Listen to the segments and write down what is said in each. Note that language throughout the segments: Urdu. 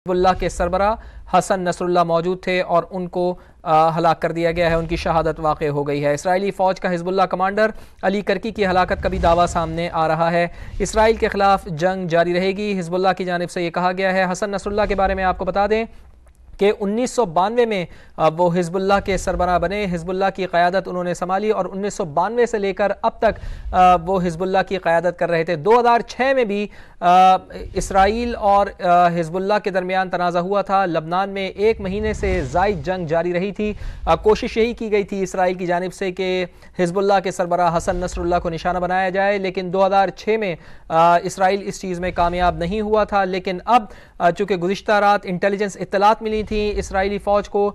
حزب اللہ کے سربراہ حسن نصر اللہ موجود تھے اور ان کو ہلاک کر دیا گیا ہے، ان کی شہادت واقع ہو گئی ہے۔ اسرائیلی فوج کا حزب اللہ کمانڈر علی کرکی کی ہلاکت کا بھی دعویٰ سامنے آ رہا ہے۔ اسرائیل کے خلاف جنگ جاری رہے گی، حزب اللہ کی جانب سے یہ کہا گیا ہے۔ حسن نصر اللہ کے بارے میں آپ کو بتا دیں کہ 1992 میں وہ حزب اللہ کے سربراہ بنے، حزب اللہ کی قیادت انہوں نے سنبھالی اور 1992 سے لے کر اب تک وہ حزب اللہ کی قیادت کر رہے تھے۔ 2006 میں بھی اسرائیل اور حزب اللہ کے درمیان تنازع ہوا تھا۔ لبنان میں 1 مہینے سے زائد جنگ جاری رہی تھی۔ کوشش یہی کی گئی تھی اسرائیل کی جانب سے کہ حزب اللہ کے سربراہ حسن نصر اللہ کو نشانہ بنایا جائے، لیکن 2006 میں اسرائیل اس چیز میں کامیاب نہیں ہوا تھا۔ لیکن اب چونکہ گزشتہ رات انٹیلیجنس اطلاعات ملی تھی اسرائیلی فوج کو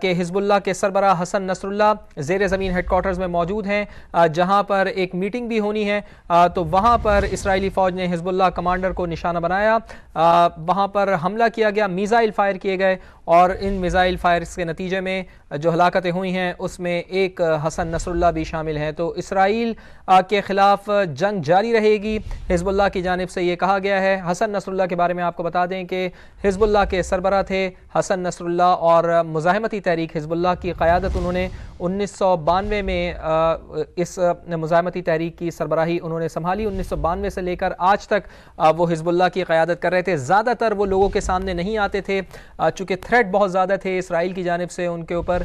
کہ حزب اللہ کے سربراہ حسن نصر اللہ زیر زمین ہیڈ کوارٹرز میں موجود ہیں، جہاں پر ایک میٹنگ بھی ہونی ہے، تو وہاں پر اسرائیلی فوج نے حزب اللہ کمانڈر کو نشانہ بنایا، وہاں پر حملہ کیا گیا، میزائل فائر کیے گئے اور ان میزائل فائرز کے نتیجے میں جو ہلاکتیں ہوئی ہیں اس میں ایک حسن نصر اللہ بھی شامل ہیں۔ تو اسرائیل کے خلاف جنگ جاری رہے گی، حزب اللہ کی جانب سے یہ کہا گیا ہے۔ حسن نصر اللہ کے بارے میں آپ کو بتا دیں کہ حزب اللہ کے سربراہ تھے حسن نصر اللہ اور مزاحمتی تحریک حزب اللہ کی قیادت انہوں نے 1992 میں اس مزاحمتی تحریک کی سربراہی انہوں نے سنبھالی۔ 1992 سے لے کر آج تک وہ حزب اللہ کی قیادت کر رہے تھے۔ زیادہ تر وہ لوگوں کے سامنے نہیں آتے تھے چونکہ تھریٹ بہت زیادہ تھے اسرائیل کی جانب سے ان کے اوپر۔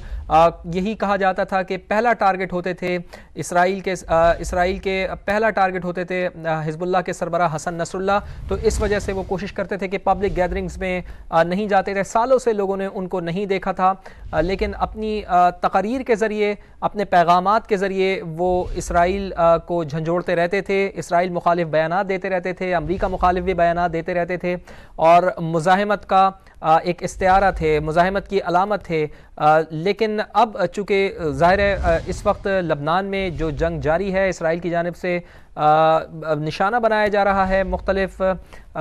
یہی کہا جاتا تھا کہ پہلا ٹارگٹ ہوتے تھے اسرائیل کے پہلا ٹارگٹ ہوتے تھے حزب اللہ کے سربراہ حسن نصر اللہ، تو اس وجہ سے وہ کوشش کرتے تھے کہ پبلک گیدرنگز میں نہیں جاتے تھے۔ سالوں سے لوگوں نے ان کو نہیں دیکھا تھا، لیکن اپنی تقاریر کے ذریعے اپنے پیغامات کے ذریعے وہ اسرائیل کو جھنجھوڑتے رہتے تھے، اسرائیل مخالف بیانات دیتے رہتے تھے، امریکہ مخالف بھی بیانات دیتے رہتے تھے اور مزاحمت کا ایک استعارہ تھے، مزاحمت کی علامت تھے۔ لیکن اب چونکہ ظاہر ہے اس وقت لبنان میں جو جنگ جاری ہے اسرائیل کی جانب سے نشانہ بنایا جا رہا ہے، مختلف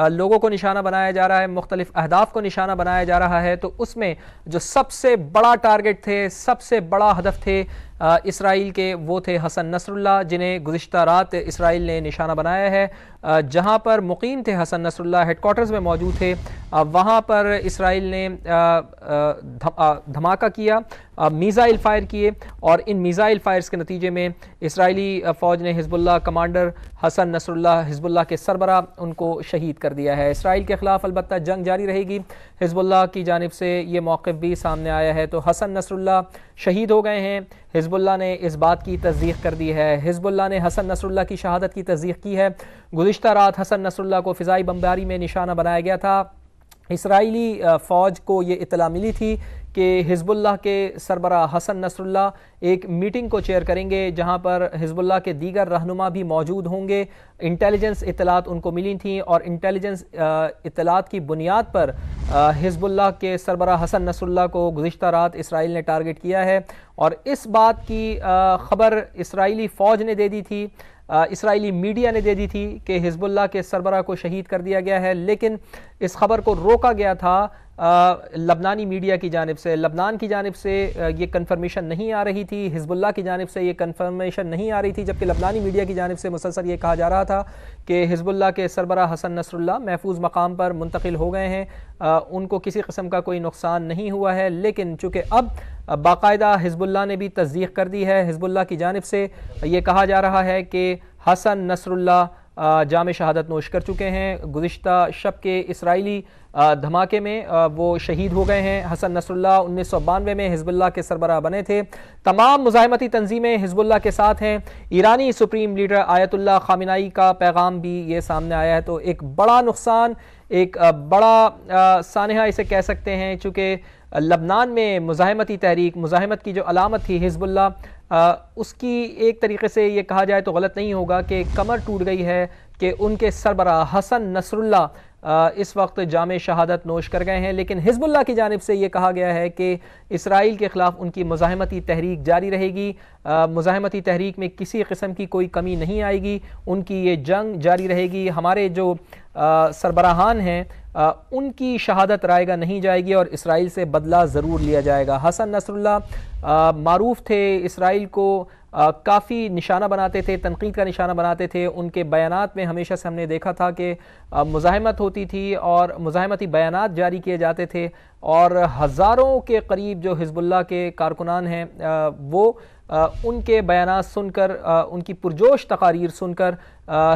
لوگوں کو نشانہ بنایا جا رہا ہے، مختلف اہداف کو نشانہ بنایا جا رہا ہے، تو اس میں جو سب سے بڑا ٹارگٹ تھے، سب سے بڑا ہدف تھے اسرائیل کے، وہ تھے حسن نصر اللہ، جنہیں گزشتہ رات اسرائیل نے نشانہ بنایا ہے۔ جہاں پر مقیم تھے حسن نصر اللہ، ہیڈ کوارٹرز میں موجود تھے، وہاں پر اسرائیل نے دھماکہ کیا، میزائل فائر کیے اور ان میزائل فائرز کے نتیجے میں اسرائیلی فوج نے حزب اللہ کمانڈر حسن نصر اللہ حزب اللہ کے سربراہ ان کو شہید کر دیا ہے۔ اسرائیل کے خلاف البتہ جنگ جاری رہے گی، حزب اللہ کی جانب سے یہ موقف بھی سامنے آیا ہے۔ تو حسن نصر اللہ شہید ہو گئے ہیں، حزب اللہ نے اس بات کی تصدیق کر دی ہے، حزب اللہ نے حسن نصر اللہ کی شہادت کی تصدیق کی ہے۔ گزشتہ رات حسن نصر اللہ کو فضائی بمباری میں نشانہ بنایا گیا تھا۔ اسرائیلی فوج کو یہ اطلاع ملی تھی کہ حزب اللہ کے سربراہ حسن نصر اللہ ایک میٹنگ کو چیئر کریں گے جہاں پر حزب اللہ کے دیگر رہنما بھی موجود ہوں گے۔ انٹیلیجنس اطلاعات ان کو ملی تھیں اور انٹیلیجنس اطلاعات کی بنیاد پر حزب اللہ کے سربراہ حسن نصر اللہ کو گزشتہ رات اسرائیل نے ٹارگٹ کیا ہے اور اس بات کی خبر اسرائیلی فوج نے دے دی تھی، اسرائیلی میڈیا نے دے دی تھی کہ حزب اللہ کے سربراہ کو شہید کر دیا گیا ہے، لیکن اس خبر کو روکا گیا تھا لبنانی میڈیا کی جانب سے۔ لبنان کی جانب سے یہ کنفرمیشن نہیں آ رہی تھی، حزب اللہ کی جانب سے یہ کنفرمیشن نہیں آ رہی تھی، جبکہ لبنانی میڈیا کی جانب سے مسلسل یہ کہا جا رہا تھا کہ حزب اللہ کے سربراہ حسن نصر اللہ محفوظ مقام پر منتقل ہو گئے ہیں، ان کو کسی قسم کا کوئی نقصان نہیں ہوا ہے۔ لیکن چونکہ اب باقاعدہ حزب اللہ نے بھی تصدیق کر دی ہے، حزب اللہ کی جانب سے یہ کہا جا رہا ہے کہ حسن نصر اللہ جام شہادت نوش کر چکے ہیں۔ گزشتہ شب کے اسرائیلی دھماکے میں وہ شہید ہو گئے ہیں۔ حسن نصر اللہ 1992 میں حزب اللہ کے سربراہ بنے تھے۔ تمام مزاحمتی تنظیمیں حزب اللہ کے ساتھ ہیں۔ ایرانی سپریم لیڈر آیت اللہ خامنائی کا پیغام بھی یہ سامنے آیا ہے، تو ایک بڑا نقصان، ایک بڑا سانحہ اسے کہہ سکتے ہیں، چونکہ لبنان میں مزاحمتی تحریک، مزاحمت کی جو علامت تھی حزب اللہ، اس کی ایک طریقے سے یہ کہا جائے تو غلط نہیں ہوگا کہ کمر ٹوٹ گئی ہے کہ ان کے سربراہ حسن نصر اللہ اس وقت جام شہادت نوش کر گئے ہیں۔ لیکن حزب اللہ کی جانب سے یہ کہا گیا ہے کہ اسرائیل کے خلاف ان کی مزاحمتی تحریک جاری رہے گی، مزاحمتی تحریک میں کسی قسم کی کوئی کمی نہیں آئے گی، ان کی یہ جنگ جاری رہے گی۔ ہمارے جو سربراہان ہیں ان کی شہادت رائے گا نہیں جائے گی اور اسرائیل سے بدلہ ضرور لیا جائے گا۔ حسن نصر اللہ معروف تھے اسرائیل کو کافی نشانہ بناتے تھے، تنقید کا نشانہ بناتے تھے. ان کے بیانات میں ہمیشہ سے ہم نے دیکھا تھا کہ مزاحمت ہوتی تھی اور مزاحمتی بیانات جاری کیے جاتے تھے، اور ہزاروں کے قریب جو حزب اللہ کے کارکنان ہیں وہ ان کے بیانات سن کر، ان کی پرجوش تقاریر سن کر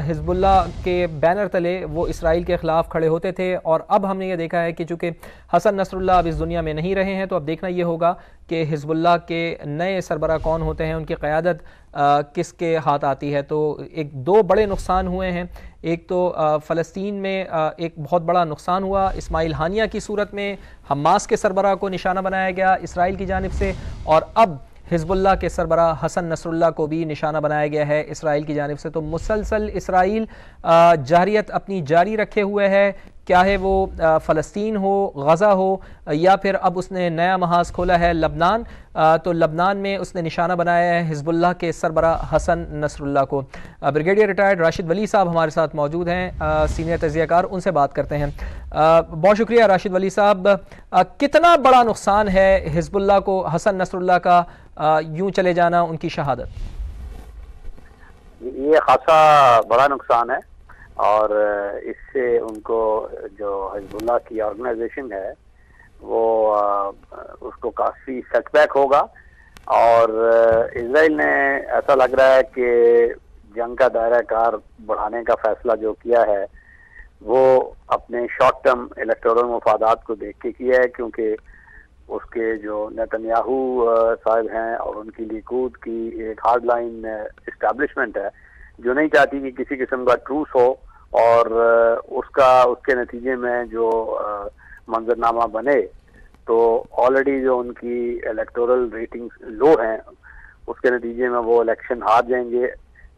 حزب اللہ کے بینر تلے وہ اسرائیل کے خلاف کھڑے ہوتے تھے. اور اب ہم نے یہ دیکھا ہے کہ چونکہ حسن نصر اللہ اب اس دنیا میں نہیں رہے ہیں، تو اب دیکھنا یہ ہوگا کہ حزب اللہ کے نئے سربراہ کون ہوتے ہیں، ان کی قیادت کس کے ہاتھ آتی ہے. تو ایک دو بڑے نقصان ہوئے ہیں. ایک تو فلسطین میں ایک بہت بڑا نقصان ہوا اسماعیل ہانیہ کی صورت میں، حماس کے سربراہ کو نشانہ بنایا گیا اسرائیل کی جانب سے، اور اب حزب اللہ کے سربراہ حسن نصر اللہ کو بھی نشانہ بنایا گیا ہے اسرائیل کی جانب سے. تو مسلسل اسرائیل جارحیت اپنی جاری رکھے ہوئے ہے، کیا ہے وہ فلسطین ہو، غزہ ہو، یا پھر اب اس نے نیا محاذ کھولا ہے لبنان. تو لبنان میں اس نے نشانہ بنایا ہے حزب اللہ کے سربراہ حسن نصر اللہ کو. بریگیڈیئر ریٹائرڈ راشد ولی صاحب ہمارے ساتھ موجود ہیں، سینئر تجزیہ کار، ان سے بات کرتے ہیں. بہت شکریہ راشد ولی صاحب. کتنا بڑا نقصان ہے حزب اللہ کو حسن نصر اللہ کا یوں چلے جانا، ان کی شہادت؟ یہ خاصا بڑا نقصان ہے، اور اس سے ان کو جو حزب اللہ کی آرگنائزیشن ہے وہ اس کو کافی سیٹ بیک ہوگا. اور اسرائیل نے ایسا لگ رہا ہے کہ جنگ کا دائرہ کار بڑھانے کا فیصلہ جو کیا ہے وہ اپنے شارٹ ٹرم الیکٹورل مفادات کو دیکھ کے کیا ہے، کیونکہ اس کے جو نتنیاہو صاحب ہیں اور ان کی لیکود کی ایک ہارڈ لائن اسٹیبلشمنٹ ہے جو نہیں چاہتی کہ کسی قسم کا ٹروس ہو، اور اس کے نتیجے میں جو منظرنامہ بنے تو آلریڈی جو ان کی الیکٹورل ریٹنگ لو ہیں اس کے نتیجے میں وہ الیکشن ہار جائیں گے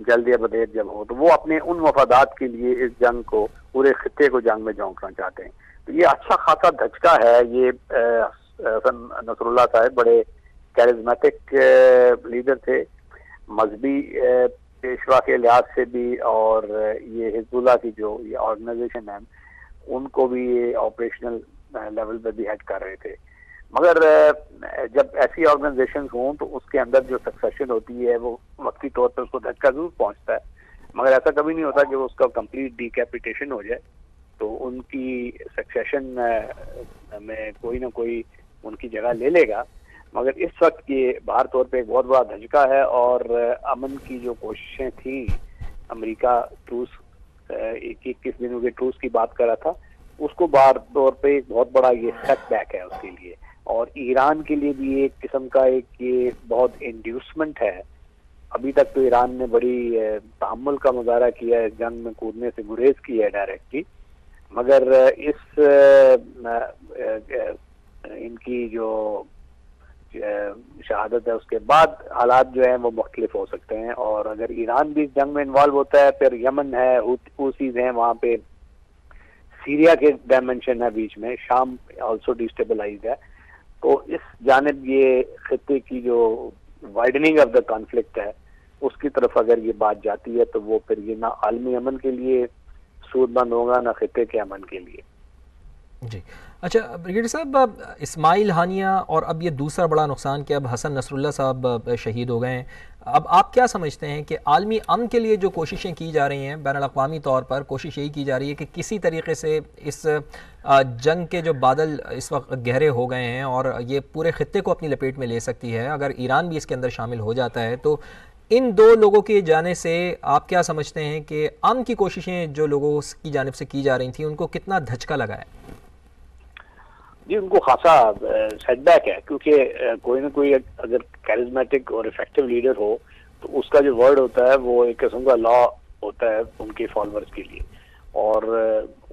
جلد یا بدیر جب ہو. تو وہ اپنے ان مفادات کے لیے اس جنگ کو، پورے خطے کو جنگ میں جھونکنا چاہتے ہیں. تو یہ اچھا خاصا دھچکا ہے. یہ حسن نصر اللہ صاحب بڑے کیرزمیٹک لیڈر تھے، مذہبی پیشوا کے لحاظ سے بھی، اور یہ حزب اللہ کی جو یہ آرگنائزیشن ہے ان کو بھی یہ آپریشنل لیول پہ بھی ہیڈ کر رہے تھے. مگر جب ایسی آرگنائزیشن ہوں تو اس کے اندر جو سکسیشن ہوتی ہے وہ وقتی طور پر اس کو دھچکا ضرور پہنچتا ہے، مگر ایسا کبھی نہیں ہوتا کہ وہ اس کا کمپلیٹ ڈیکیپیٹیشن ہو جائے. تو ان کی سکسیشن میں کوئی نہ کوئی ان کی جگہ لے لے گا. مگر اس وقت یہ باہر طور پہ ایک بہت بڑا دھچکا ہے، اور امن کی جو کوششیں تھیں، امریکہ ٹروس 21 دنوں کے ٹروس کی بات کر رہا تھا، اس کو باہر طور پہ ایک بہت بڑا یہ سیٹ بیک ہے اس کے لیے. اور ایران کے لیے بھی ایک قسم کا ایک یہ بہت انڈیوسمنٹ ہے. ابھی تک تو ایران نے بڑی تحمل کا مظاہرہ کیا ہے، جنگ میں کودنے سے گریز کی ہے ڈائریکٹلی، مگر اس ان کی جو شہادت ہے اس کے بعد حالات جو ہیں وہ مختلف ہو سکتے ہیں. اور اگر ایران بھی اس جنگ میں انوالو ہوتا ہے، پھر یمن ہے، حوثیز ہیں وہاں پہ، سیریا کے ڈائمنشن ہے بیچ میں، شام آلسو ڈیسٹیبلائزڈ ہے. تو اس جانب یہ خطے کی جو وائڈننگ آف دا کانفلکٹ ہے اس کی طرف اگر یہ بات جاتی ہے تو وہ پھر یہ نہ عالمی امن کے لیے سود مند ہوگا نہ خطے کے امن کے لیے. جی اچھا بریگیڈیئر صاحب، اسماعیل ہانیہ اور اب یہ دوسرا بڑا نقصان کہ اب حسن نصر اللہ صاحب شہید ہو گئے ہیں. اب آپ کیا سمجھتے ہیں کہ عالمی امن کے لیے جو کوششیں کی جا رہی ہیں، بین الاقوامی طور پر کوشش یہی کی جا رہی ہے کہ کسی طریقے سے اس جنگ کے جو بادل اس وقت گہرے ہو گئے ہیں اور یہ پورے خطے کو اپنی لپیٹ میں لے سکتی ہے، اگر ایران بھی اس کے اندر شامل ہو جاتا ہے، تو ان دو لوگوں کی جانے سے آپ کیا سمجھتے ہیں کہ امن کی کوششیں جو لوگوں کی جانب سے کی جا رہی تھیں ان کو کتنا دھچکا لگا ہے؟ جی ان کو خاصا سیٹ بیک ہے، کیونکہ کوئی نہ کوئی اگر کیرزمیٹک اور افیکٹو لیڈر ہو تو اس کا جو ورڈ ہوتا ہے وہ ایک قسم کا لا ہوتا ہے ان کے فالوورز کے لیے. اور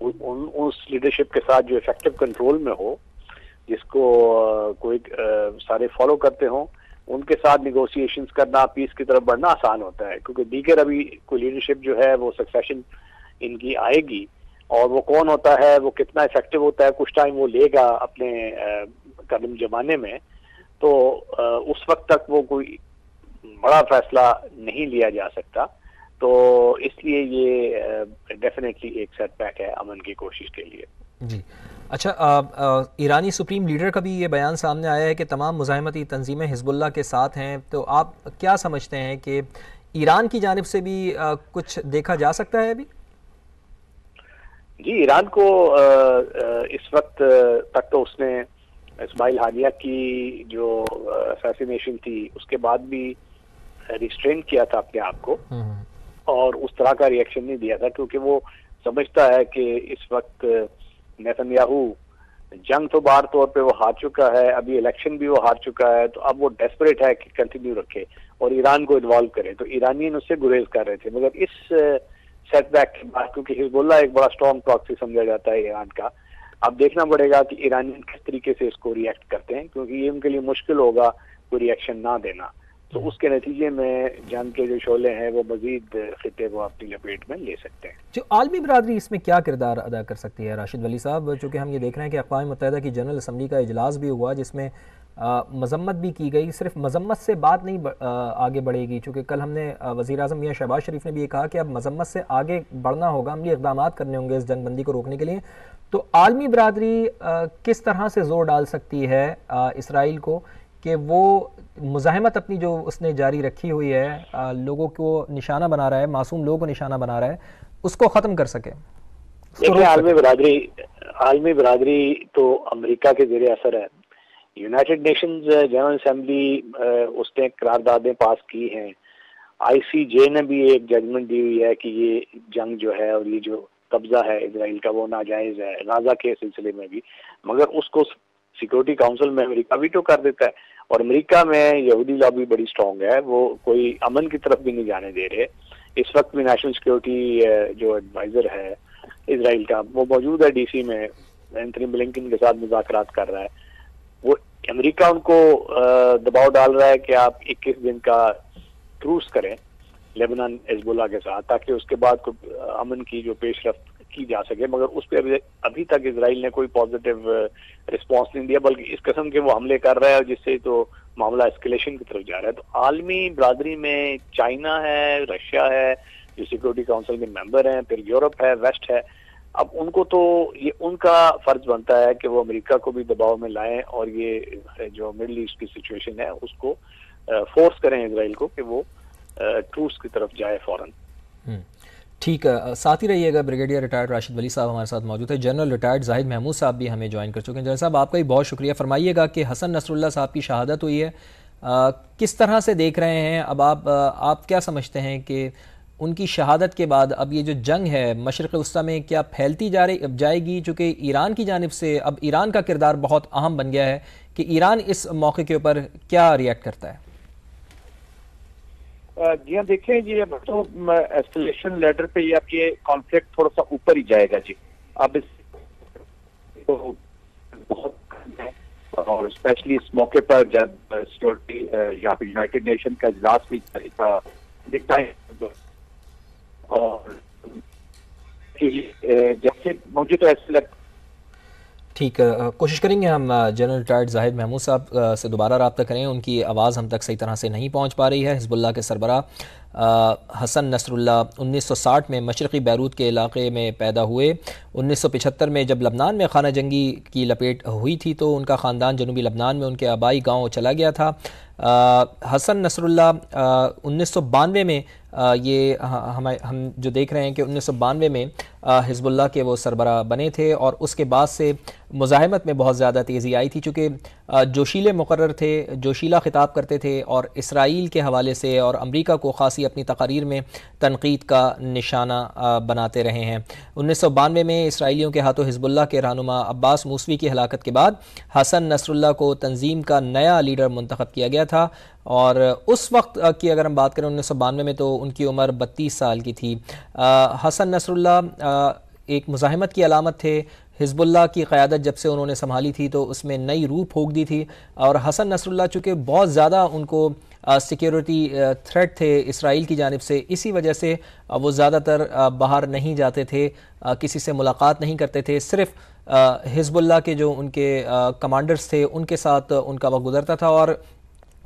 اس لیڈرشپ کے ساتھ جو افیکٹو کنٹرول میں ہو، جس کو کوئی سارے فالو کرتے ہوں، ان کے ساتھ نیگوسیشنز کرنا، پیس کی طرف بڑھنا آسان ہوتا ہے. کیونکہ دیگر ابھی کوئی لیڈرشپ جو ہے وہ سکسیشن ان کی آئے گی، اور وہ کون ہوتا ہے، وہ کتنا افیکٹو ہوتا ہے، کچھ ٹائم وہ لے گا اپنے قدم جمانے میں. تو اس وقت تک وہ کوئی بڑا فیصلہ نہیں لیا جا سکتا. تو اس لیے یہ ڈیفینیٹلی ایک سیٹ بیک ہے امن کی کوشش کے لیے. جی اچھا، ایرانی سپریم لیڈر کا بھی یہ بیان سامنے آیا ہے کہ تمام مزاحمتی تنظیمیں حزب اللہ کے ساتھ ہیں، تو آپ کیا سمجھتے ہیں کہ ایران کی جانب سے بھی کچھ دیکھا جا سکتا ہے ابھی؟ جی، ایران کو اس وقت تک تو اس نے اسماعیل ہانیہ کی جو اسیسینیشن تھی اس کے بعد بھی ریسٹرین کیا تھا اپنے آپ کو، اور اس طرح کا ریئیکشن نہیں دیا تھا، کیونکہ وہ سمجھتا ہے کہ اس وقت نیتن جنگ تو باہر طور پہ وہ ہار چکا ہے، ابھی الیکشن بھی وہ ہار چکا ہے، تو اب وہ ڈیسپریٹ ہے کہ کنٹینیو رکھے اور ایران کو انوالو کرے، تو ایرانین اس سے گریز کر رہے تھے۔ مگر اس سیٹ بیک کے بعد، کیونکہ حزب اللہ ایک بڑا اسٹرانگ پراکسی سمجھا جاتا ہے ایران کا، اب دیکھنا پڑے گا کہ ایرانین کس طریقے سے اس کو ریئیکٹ کرتے ہیں، کیونکہ یہ ان کے لیے مشکل ہوگا کوئی ریئیکشن نہ دینا، تو اس کے نتیجے میں جنگ کے جو شعلے ہیں وہ مزید خطے کو اپنی لپیٹ میں لے سکتے ہیں۔ جو عالمی برادری اس میں کیا کردار ادا کر سکتی ہے راشد ولی صاحب؟ چونکہ ہم یہ دیکھ رہے ہیں کہ اقوام متحدہ کی جنرل اسمبلی کا اجلاس بھی ہوا جس میں مذمت بھی کی گئی، صرف مذمت سے بات نہیں آگے بڑھے گی، چونکہ کل ہم نے وزیر اعظم میاں شہباز شریف نے بھی یہ کہا کہ اب مذمت سے آگے بڑھنا ہوگا، عملی اقدامات کرنے ہوں گے اس جنگ بندی کو روکنے کے لیے۔ تو عالمی برادری کس طرح سے زور ڈال سکتی ہے اسرائیل کو کہ وہ مزاحمت اپنی جو اس نے جاری رکھی ہوئی ہے، لوگوں کو نشانہ بنا رہا ہے، معصوم لوگوں کو نشانہ بنا رہا ہے، اس کو ختم کر سکے؟ عالمی برادری تو امریکہ کے زیر اثر ہے۔ یونائٹڈ نیشنز جنرل اسمبلی اس نے قراردادیں پاس کی ہیں، آئی سی جے نے بھی ایک ججمنٹ دی ہوئی ہے کہ یہ جنگ جو ہے اور یہ جو قبضہ ہے اسرائیل کا وہ ناجائز ہے، غزہ کے سلسلے میں بھی، مگر اس کو سیکورٹی کاؤنسل میں امریکہ ویٹو کر دیتا ہے، اور امریکہ میں یہودی لابی بڑی سٹرونگ ہے، وہ کوئی امن کی طرف بھی نہیں جانے دے رہے۔ اس وقت بھی نیشنل سیکورٹی جو ایڈوائزر ہے اسرائیل کا وہ موجود ہے ڈی سی میں، اینتھنی بلنکن کے ساتھ مذاکرات کر رہا ہے۔ وہ امریکہ ان کو دباؤ ڈال رہا ہے کہ آپ 21 دن کا ٹروس کریں لیبنان حزب اللہ کے ساتھ، تاکہ اس کے بعد امن کی جو پیش رفت کی جا سکے، مگر اس پہ ابھی تک اسرائیل نے کوئی پازیٹیو رسپانس نہیں دیا، بلکہ اس قسم کے وہ حملے کر رہا ہے جس سے تو معاملہ اسکیلیشن کی طرف جا رہا ہے۔ تو عالمی برادری میں چائنا ہے، رشیا ہے جو سیکورٹی کاؤنسل کے ممبر ہیں، پھر یورپ ہے، ویسٹ ہے، اب ان کو تو یہ ان کا فرض بنتا ہے کہ وہ امریکہ کو بھی دباؤ میں لائیں اور یہ جو مڈل ایسٹ کی سچویشن ہے اس کو فورس کریں اسرائیل کو کہ وہ ٹروس کی طرف جائے فوراً۔ ٹھیک ہے، ساتھ ہی رہیے گا۔ بریگیڈیئر ریٹائرڈ راشد ولی صاحب ہمارے ساتھ موجود ہے، جنرل ریٹائرڈ زاہد محمود صاحب بھی ہمیں جوائن کر چکے ہیں۔ جنرل صاحب آپ کا بھی بہت شکریہ۔ فرمائیے گا کہ حسن نصر اللہ صاحب کی شہادت ہوئی ہے، کس طرح سے دیکھ رہے ہیں؟ اب آپ کیا سمجھتے ہیں کہ ان کی شہادت کے بعد اب یہ جو جنگ ہے مشرق وسطیٰ میں کیا پھیلتی جائے گی؟ چونکہ ایران کی جانب سے اب ایران کا کردار بہت اہم بن گیا ہے کہ ایران اس موقع کے اوپر کیا ریئیکٹ کرتا ہے؟ جی ہاں، دیکھیں جی اب تو ایسکلیشن لیڈر پہ اب یہ کانفلکٹ تھوڑا سا اوپر ہی جائے گا جی، اب اس بہت ہے، اور اسپیشلی اس موقع پر جب سیکورٹی یا پھر یونائٹڈ نیشن کا اجلاس بھی دکھتا ہے، اور جیسے مجھے تو ایسے لگتا ٹھیک ہے، کوشش کریں گے ہم جنرل ریٹائرڈ زاہد محمود صاحب سے دوبارہ رابطہ کریں، ان کی آواز ہم تک صحیح طرح سے نہیں پہنچ پا رہی ہے۔ حزب اللہ کے سربراہ حسن نصر اللہ 1960 میں مشرقی بیروت کے علاقے میں پیدا ہوئے۔ 1975 میں جب لبنان میں خانہ جنگی کی لپیٹ ہوئی تھی تو ان کا خاندان جنوبی لبنان میں ان کے آبائی گاؤں چلا گیا تھا۔ حسن نصر اللہ 1992 میں یہ ہم جو دیکھ رہے ہیں کہ 1992 میں حزب اللہ کے وہ سربراہ بنے تھے، اور اس کے بعد سے مزاحمت میں بہت زیادہ تیزی آئی تھی، چونکہ جوشیلے مقرر تھے، جوشیلا خطاب کرتے تھے اور اسرائیل کے حوالے سے اور امریکہ کو خاصی اپنی تقاریر میں تنقید کا نشانہ بناتے رہے ہیں۔ 1992 میں اسرائیلیوں کے ہاتھوں حزب اللہ کے رہنما عباس موسوی کی ہلاکت کے بعد حسن نصر اللہ کو تنظیم کا نیا لیڈر منتخب کیا گیا تھا، اور اس وقت کی اگر ہم بات کریں 1992 میں تو ان کی عمر 32 سال کی تھی۔ حسن نصر اللہ ایک مزاحمت کی علامت تھے۔ حزب اللہ کی قیادت جب سے انہوں نے سنبھالی تھی تو اس میں نئی روح پھونک دی تھی، اور حسن نصر اللہ چونکہ بہت زیادہ ان کو سیکیورٹی تھریٹ تھے اسرائیل کی جانب سے، اسی وجہ سے وہ زیادہ تر باہر نہیں جاتے تھے، کسی سے ملاقات نہیں کرتے تھے، صرف حزب اللہ کے جو ان کے کمانڈرز تھے ان کے ساتھ ان کا وقت گزرتا تھا، اور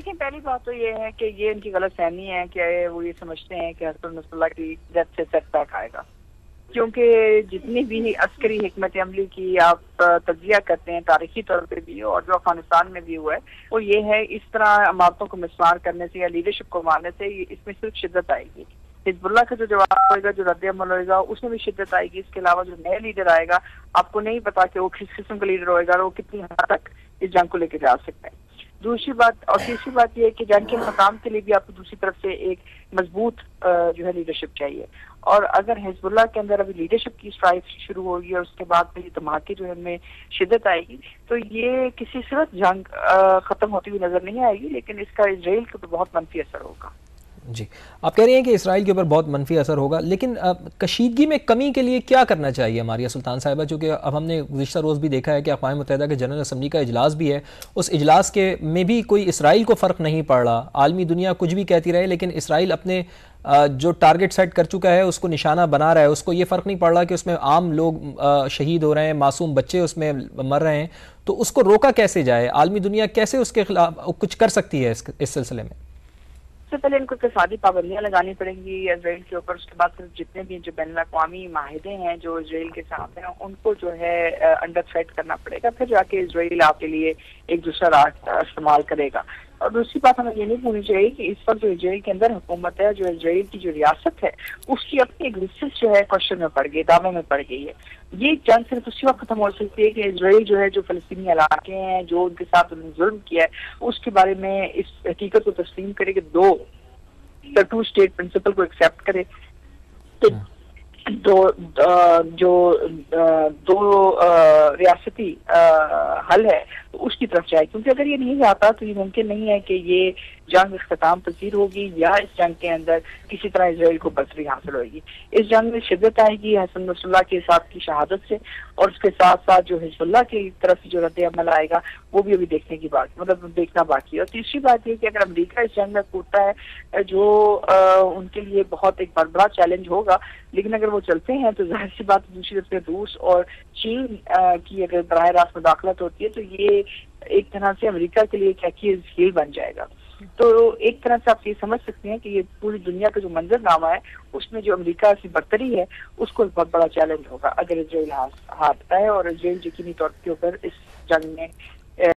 دیکھیں پہلی بات تو یہ ہے کہ یہ ان کی غلط فہمی ہے کہ وہ یہ سمجھتے ہیں کہ حسن نصر اللہ کی ڈیتھ سے سیٹ بیک آئے گا، کیونکہ جتنی بھی عسکری حکمت عملی کی آپ تجزیہ کرتے ہیں تاریخی طور پہ بھی اور جو افغانستان میں بھی ہوا ہے وہ یہ ہے اس طرح عمارتوں کو مسمار کرنے سے یا لیڈرشپ کو مارنے سے اس میں صرف شدت آئے گی. حزب اللہ کا جو جواب ہوئے گا، جو رد عمل ہوئے گا، اس میں بھی شدت آئے گی. اس کے علاوہ جو نئے لیڈر آئے گا آپ کو نہیں پتا کہ وہ کس قسم کا لیڈر ہوئے گا اور وہ کتنی حد تک اس جنگ کو لے کے جا سکتے ہیں. دوسری بات اور تیسری بات یہ ہے کہ جنگ کے مقام کے لیے بھی آپ کو دوسری طرف سے ایک مضبوط جو ہے لیڈرشپ چاہیے، اور اگر حزب اللہ کے اندر ابھی لیڈرشپ کی اسٹرائک شروع ہوگی اور اس کے بعد پھر یہ دھماکے جو ہے ان میں شدت آئے گی تو یہ کسی صورت جنگ ختم ہوتی ہوئی نظر نہیں آئے گی، لیکن اس کا اسرائیل کے اوپر بہت منفی اثر ہوگا. جی آپ کہہ رہے ہیں کہ اسرائیل کے اوپر بہت منفی اثر ہوگا، لیکن کشیدگی میں کمی کے لیے کیا کرنا چاہیے ہماری سلطان صاحبہ؟ چونکہ اب ہم نے گزشتہ روز بھی دیکھا ہے کہ اقوام متحدہ کے جنرل اسمبلی کا اجلاس بھی ہے، اس اجلاس کے میں بھی کوئی اسرائیل کو فرق نہیں پڑ رہا. عالمی دنیا کچھ بھی کہتی رہے لیکن اسرائیل اپنے جو ٹارگٹ سیٹ کر چکا ہے اس کو نشانہ بنا رہا ہے. اس کو یہ فرق نہیں پڑ رہا کہ اس میں عام لوگ شہید ہو رہے ہیں، معصوم بچے اس میں مر رہے ہیں. تو اس کو روکا کیسے جائے؟ عالمی دنیا کیسے اس کے خلاف کچھ کر سکتی ہے اس سلسلے میں؟ سب سے پہلے ان کو اقتصادی پابندیاں لگانی پڑیں گی اسرائیل کے اوپر. اس کے بعد جتنے بھی جو بین الاقوامی معاہدے ہیں جو اسرائیل کے ساتھ ہیں ان کو جو ہے انڈر تھریٹ کرنا پڑے گا، پھر جا کے اسرائیل آپ کے لیے ایک دوسرا راستہ استعمال کرے گا. اور دوسری بات ہمیں یہ نہیں بھولنی چاہیے کہ اس وقت جو اسرائیل کے اندر حکومت ہے، جو اسرائیل کی جو ریاست ہے، اس کی اپنی ایگزسٹنس جو ہے کوشچن میں پڑ گئی، دامے میں پڑ گئی ہے. یہ جنگ صرف اسی وقت ختم ہو سکتی ہے کہ اسرائیل جو ہے جو فلسطینی علاقے ہیں جو ان کے ساتھ انہوں نے ظلم کیا ہے اس کے بارے میں اس حقیقت کو تسلیم کرے کہ ٹو اسٹیٹ پرنسپل کو ایکسیپٹ کرے، دو ریاستی حل ہے تو اس کی طرف جائے. کیونکہ اگر یہ نہیں جاتا تو یہ ممکن نہیں ہے کہ یہ جنگ اختتام پذیر ہوگی یا اس جنگ کے اندر کسی طرح اسرائیل کو برتری حاصل ہوگی. اس جنگ میں شدت آئے گی حسن نصر اللہ کے ساتھ کی شہادت سے، اور اس کے ساتھ ساتھ جو حزب اللہ کی طرف جو رد عمل آئے گا وہ بھی ابھی دیکھنے کی بات دیکھنا باقی ہے. اور تیسری بات یہ کہ اگر امریکہ اس جنگ میں کودتا ہے جو ان کے لیے بہت ایک بڑا چیلنج ہوگا، لیکن اگر وہ چلتے ہیں تو ظاہر سی بات دوسری طرف روس اور چین کی اگر براہ راست مداخلت ہوتی ہے تو یہ ایک طرح سے امریکہ کے لیے کیا ہیل بن جائے گا. تو ایک طرح سے آپ یہ سمجھ سکتے ہیں کہ یہ پوری دنیا کا جو منظر نامہ ہے اس میں جو امریکہ کی برتری ہے اس کو بہت بڑا چیلنج ہوگا اگر اسرائیل ہاتھتا ہے اور اسرائیل یقینی طور کے اوپر اس جنگ میں